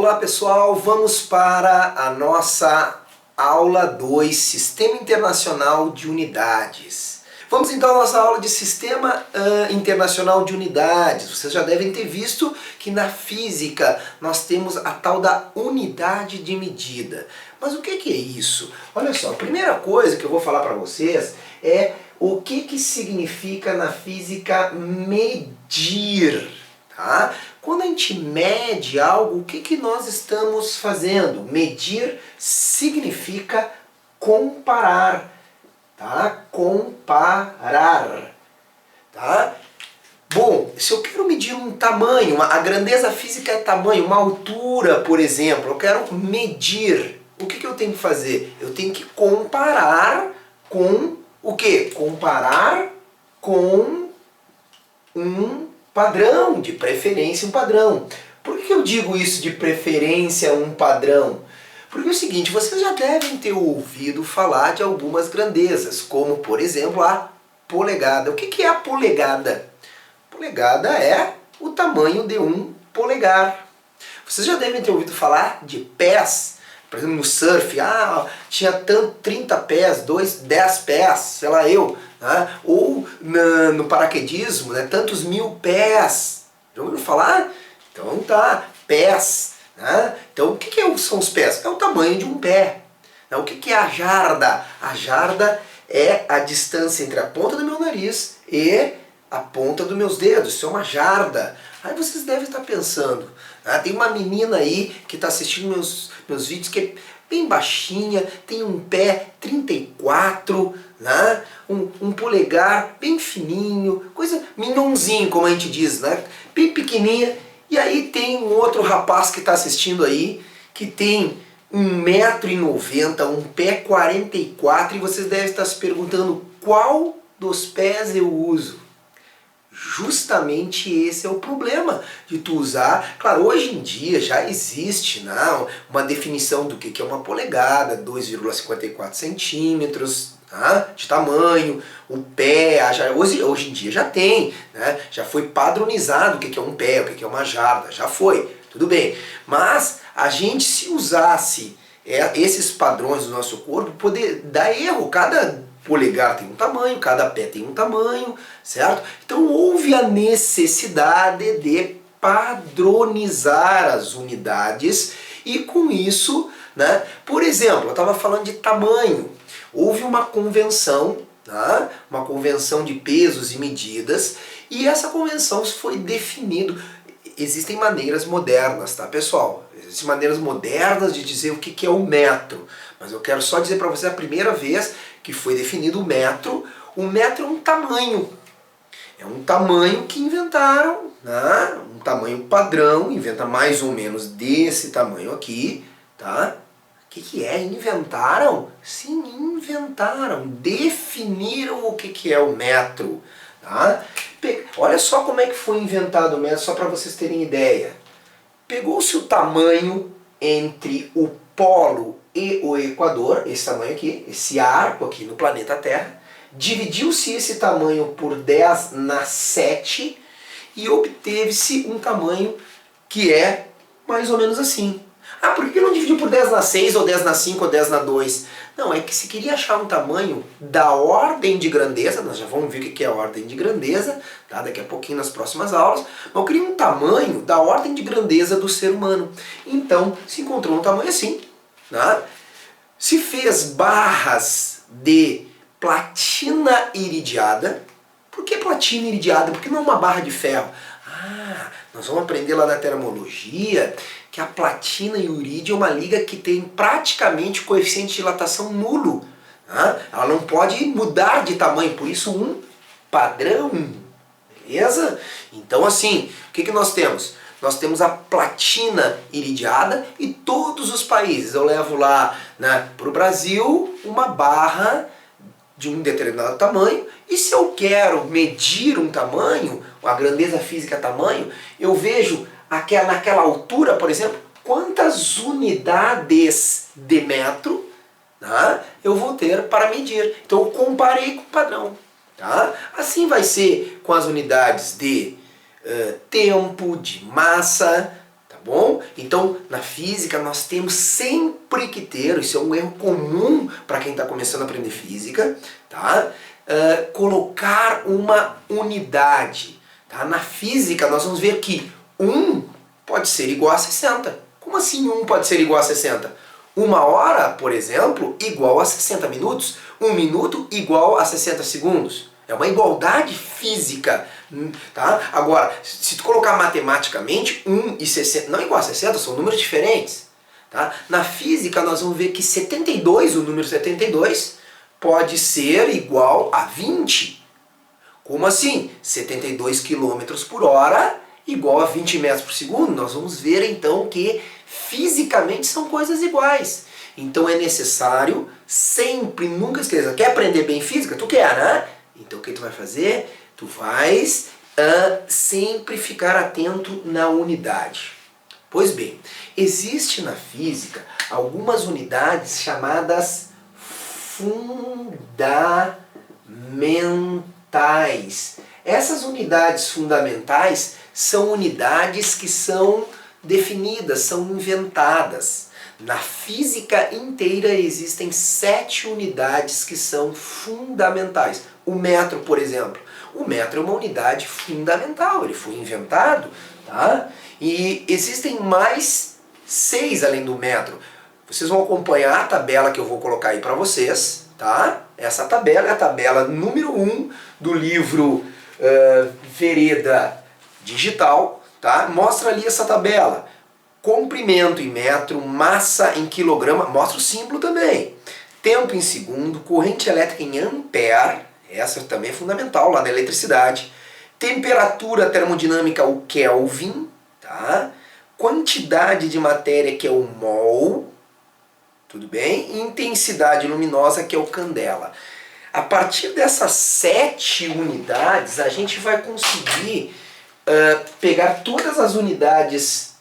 Olá pessoal, vamos para a nossa aula 2, Sistema Internacional de Unidades. Vamos então à nossa aula de Sistema Internacional de Unidades. Vocês já devem ter visto que na física nós temos a tal da unidade de medida. Mas o que é isso? Olha só, a primeira coisa que eu vou falar para vocês é o que significa na física medir. Tá? Quando a gente mede algo, o que nós estamos fazendo? Medir significa comparar. Tá? Comparar. Tá? Bom, se eu quero medir um tamanho, a grandeza física é tamanho, uma altura, por exemplo, eu quero medir. O que eu tenho que fazer? Eu tenho que comparar com o quê? Comparar com um padrão, de preferência um padrão. Por que eu digo isso de preferência um padrão? Porque é o seguinte, vocês já devem ter ouvido falar de algumas grandezas, como por exemplo a polegada. O que é a polegada? Polegada é o tamanho de um polegar. Vocês já devem ter ouvido falar de pés. Por exemplo, no surf, tinha tanto 30 pés, 10 pés, sei lá eu. Né? Ou no paraquedismo, né? Tantos mil pés. Já ouviram falar? Então tá, pés. Né? Então o que são os pés? É o tamanho de um pé. O que é a jarda? A jarda é a distância entre a ponta do meu nariz e a ponta dos meus dedos. Isso é uma jarda. Aí vocês devem estar pensando, tem uma menina aí que está assistindo meus vídeos que é bem baixinha, tem um pé 34, né? um polegar bem fininho, coisa minhonzinho, como a gente diz, né? Bem pequenininha. E aí tem um outro rapaz que está assistindo aí, que tem 1,90 m, um pé 44, e vocês devem estar se perguntando qual dos pés eu uso. Justamente esse é o problema de tu usar. Claro, hoje em dia já existe uma definição do que é uma polegada, 2,54 centímetros de tamanho, o pé, hoje em dia já tem, né? Já foi padronizado o que é um pé, o que é uma jarda, já foi, tudo bem. Mas a gente, se usasse esses padrões do nosso corpo, poder dar erro. Cada polegar tem um tamanho, cada pé tem um tamanho, certo? Então houve a necessidade de padronizar as unidades e com isso, né? Por exemplo, eu estava falando de tamanho. Houve uma convenção, uma convenção de pesos e medidas, e essa convenção foi definido. Existem maneiras modernas, tá pessoal? Existem maneiras modernas de dizer o que é o metro. Mas eu quero só dizer para você a primeira vez que foi definido o metro. O metro é um tamanho. É um tamanho que inventaram, um tamanho padrão, inventa mais ou menos desse tamanho aqui, tá? O que é? Inventaram? Sim, inventaram. Definiram o que é o metro. Tá? Olha só como é que foi inventado o metro, só para vocês terem ideia. Pegou-se o tamanho entre o polo e o equador, esse tamanho aqui, esse arco aqui no planeta Terra, dividiu-se esse tamanho por 10⁻⁷ e obteve-se um tamanho que é mais ou menos assim. Por que não dividiu por 10⁻⁶ ou 10⁻⁵ ou 10⁻²? Não, é que se queria achar um tamanho da ordem de grandeza, nós já vamos ver o que é a ordem de grandeza, tá? Daqui a pouquinho nas próximas aulas, mas eu queria um tamanho da ordem de grandeza do ser humano. Então se encontrou um tamanho assim, né? Se fez barras de platina iridiada. Por que platina iridiada? Porque não é uma barra de ferro. Nós vamos aprender lá na termologia que a platina e o irídio é uma liga que tem praticamente coeficiente de dilatação nulo. Ela não pode mudar de tamanho, por isso um padrão. Beleza? Então assim, o que nós temos? Nós temos a platina iridiada e todos os países. Eu levo lá para o Brasil uma barra de um determinado tamanho, e se eu quero medir um tamanho, a grandeza física é tamanho, eu vejo naquela altura, por exemplo, quantas unidades de metro eu vou ter para medir. Então eu comparei com o padrão. Tá? Assim vai ser com as unidades de tempo, de massa, tá bom? Então, na física, nós temos sempre que ter, isso é um erro comum para quem está começando a aprender física, tá? Colocar uma unidade. Tá? Na física, nós vamos ver que 1 pode ser igual a 60. Como assim 1 pode ser igual a 60? 1 hora, por exemplo, igual a 60 minutos. 1 minuto igual a 60 segundos. É uma igualdade física. Tá? Agora, se tu colocar matematicamente, 1 e 60 não é igual a 60, são números diferentes. Tá? Na física, nós vamos ver que 72, o número 72, pode ser igual a 20. Como assim? 72 km por hora igual a 20 metros por segundo. Nós vamos ver então que fisicamente são coisas iguais. Então é necessário sempre, nunca esqueça, quer aprender bem física? Tu quer, né? Então o que tu vai fazer? Tu vais sempre ficar atento na unidade. Pois bem, existe na física algumas unidades chamadas fundamentais. Essas unidades fundamentais são unidades que são definidas, são inventadas. Na física inteira existem 7 unidades que são fundamentais. O metro, por exemplo. O metro é uma unidade fundamental, ele foi inventado, tá? E existem mais 6 além do metro. Vocês vão acompanhar a tabela que eu vou colocar aí para vocês, tá? Essa tabela é a tabela número 1 do livro Vereda Digital, tá? Mostra ali essa tabela. Comprimento em metro, massa em quilograma, mostra o símbolo também. Tempo em segundo, corrente elétrica em ampere, essa também é fundamental lá na eletricidade. Temperatura termodinâmica, o Kelvin, tá? Quantidade de matéria, que é o mol, tudo bem? E intensidade luminosa, que é o candela. A partir dessas 7 unidades, a gente vai conseguir pegar todas as unidades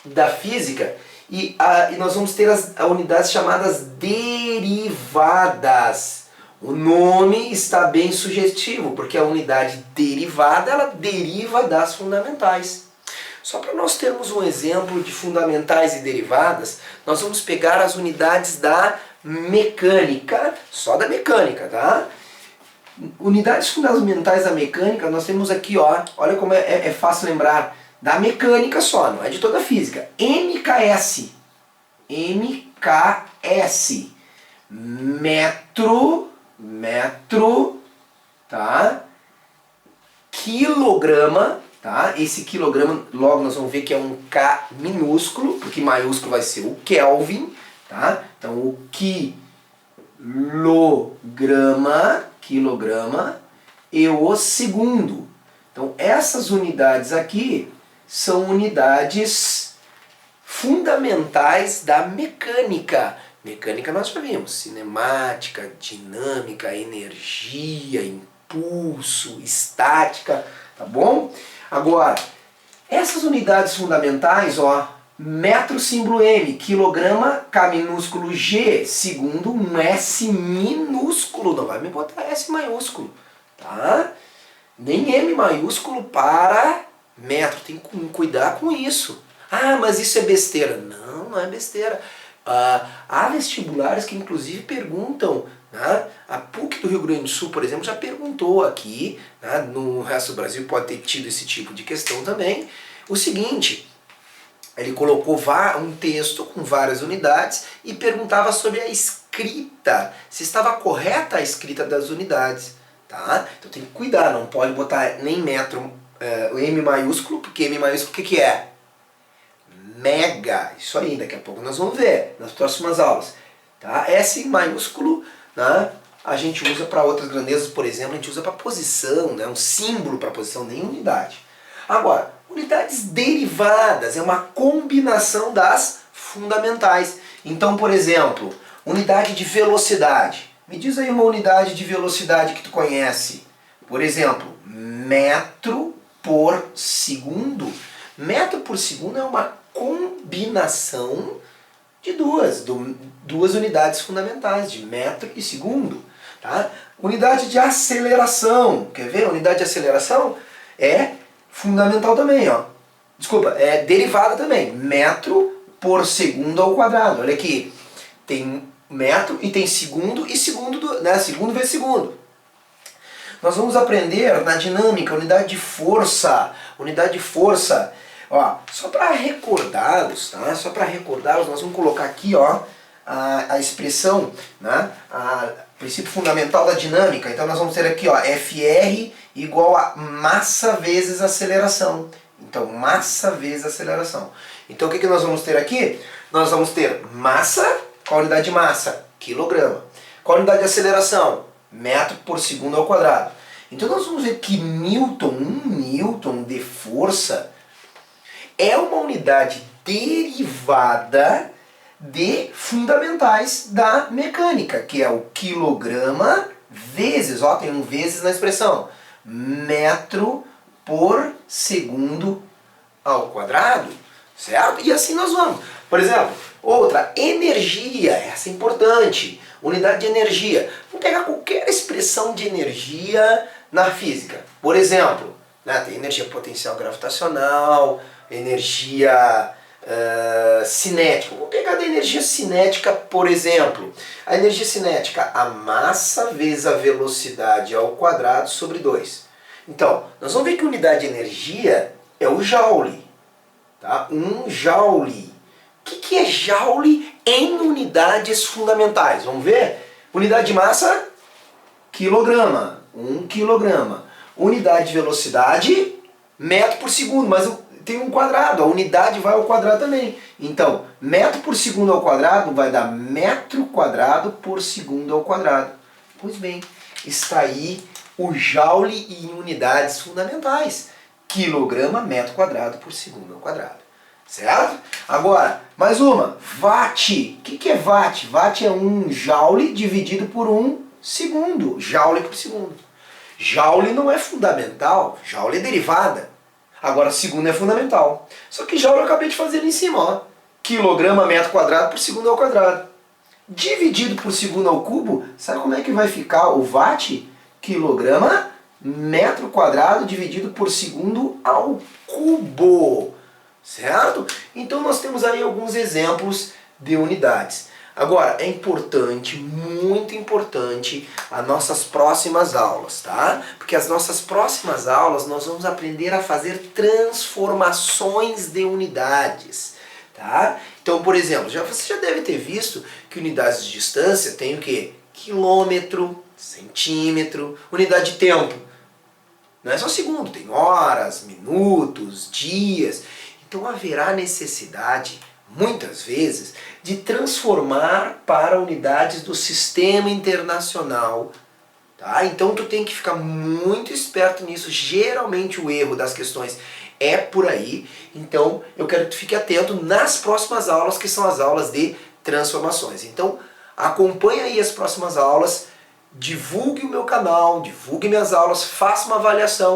da física e nós vamos ter as unidades chamadas derivadas. O nome está bem sugestivo, porque a unidade derivada, ela deriva das fundamentais. Só para nós termos um exemplo de fundamentais e derivadas, nós vamos pegar as unidades da mecânica, só da mecânica, tá? Unidades fundamentais da mecânica, nós temos aqui, ó, olha como é fácil lembrar, da mecânica só, não é de toda a física. MKS, metro, tá? Quilograma, tá? Esse quilograma, logo nós vamos ver que é um K minúsculo, porque maiúsculo vai ser o Kelvin, tá? Então o quilograma e o segundo. Então essas unidades aqui são unidades fundamentais da mecânica. Mecânica nós já vimos, cinemática, dinâmica, energia, impulso, estática, tá bom? Agora, essas unidades fundamentais, ó, metro símbolo M, quilograma K minúsculo G, segundo um S minúsculo, não vai me botar S maiúsculo, tá? Nem M maiúsculo para metro, tem que cuidar com isso. Ah, mas isso é besteira. Não, não é besteira. Há vestibulares que inclusive perguntam, né? A PUC do Rio Grande do Sul, por exemplo, já perguntou aqui, né? No resto do Brasil pode ter tido esse tipo de questão também, o seguinte: ele colocou um texto com várias unidades e perguntava sobre a escrita, se estava correta a escrita das unidades. Tá? Então tem que cuidar, não pode botar nem metro, o M maiúsculo, porque M maiúsculo o que é? Mega. Isso aí, daqui a pouco nós vamos ver nas próximas aulas. Tá? S maiúsculo, né? A gente usa para outras grandezas, por exemplo, a gente usa para posição, né? Um símbolo para posição, nem unidade. Agora, unidades derivadas é uma combinação das fundamentais. Então, por exemplo, unidade de velocidade. Me diz aí uma unidade de velocidade que tu conhece. Por exemplo, metro por segundo. Metro por segundo é uma combinação de duas unidades fundamentais, de metro e segundo. Tá? Unidade de aceleração. Quer ver? Unidade de aceleração é fundamental também, ó. Desculpa, é derivada também. Metro por segundo ao quadrado. Olha aqui. Tem metro e tem segundo e segundo, né? Segundo vezes segundo. Nós vamos aprender na dinâmica, unidade de força. Unidade de força. Ó, só para recordá-los, tá? Só para recordá-los, nós vamos colocar aqui, ó, a expressão, né? O princípio fundamental da dinâmica. Então nós vamos ter aqui, ó, Fr igual a massa vezes aceleração. Então, massa vezes aceleração. Então, o que nós vamos ter aqui? Nós vamos ter massa, qual a unidade de massa? Quilograma. Qual a unidade de aceleração? Metro por segundo ao quadrado. Então, nós vamos ver que Newton, 1 Newton de força, é uma unidade derivada de fundamentais da mecânica, que é o quilograma vezes, ó, tem um vezes na expressão, metro por segundo ao quadrado, certo? E assim nós vamos. Por exemplo, outra, energia, essa é importante, unidade de energia. Vamos pegar qualquer expressão de energia na física. Por exemplo, né, tem energia potencial gravitacional, energia cinética. Vamos pegar da energia cinética, por exemplo. A energia cinética, a massa vezes a velocidade ao quadrado sobre 2. Então, nós vamos ver que a unidade de energia é o joule. Tá? 1 joule. O que é joule em unidades fundamentais? Vamos ver? Unidade de massa, quilograma. 1 quilograma. Unidade de velocidade, metro por segundo. Mas tem um quadrado, a unidade vai ao quadrado também. Então, metro por segundo ao quadrado vai dar metro quadrado por segundo ao quadrado. Pois bem, está aí o joule em unidades fundamentais. Quilograma, metro quadrado por segundo ao quadrado. Certo? Agora, mais uma. Watt. O que é watt? Watt é 1 joule dividido por 1 segundo. Joule por segundo. Joule não é fundamental. Joule é derivada. Agora, segundo é fundamental. Só que joule eu acabei de fazer ali em cima. Ó. Quilograma, metro quadrado por segundo ao quadrado. Dividido por segundo ao cubo, sabe como é que vai ficar o watt? Quilograma, metro quadrado dividido por segundo ao cubo. Certo? Então nós temos aí alguns exemplos de unidades. Agora, é importante, muito importante, as nossas próximas aulas, tá? Porque as nossas próximas aulas nós vamos aprender a fazer transformações de unidades, tá? Então, por exemplo, você já deve ter visto que unidades de distância tem o quê? Quilômetro, centímetro, unidade de tempo. Não é só segundo, tem horas, minutos, dias. Então haverá necessidade, muitas vezes, de transformar para unidades do sistema internacional. Tá? Então tu tem que ficar muito esperto nisso. Geralmente o erro das questões é por aí. Então eu quero que tu fique atento nas próximas aulas, que são as aulas de transformações. Então acompanhe aí as próximas aulas, divulgue o meu canal, divulgue minhas aulas, faça uma avaliação.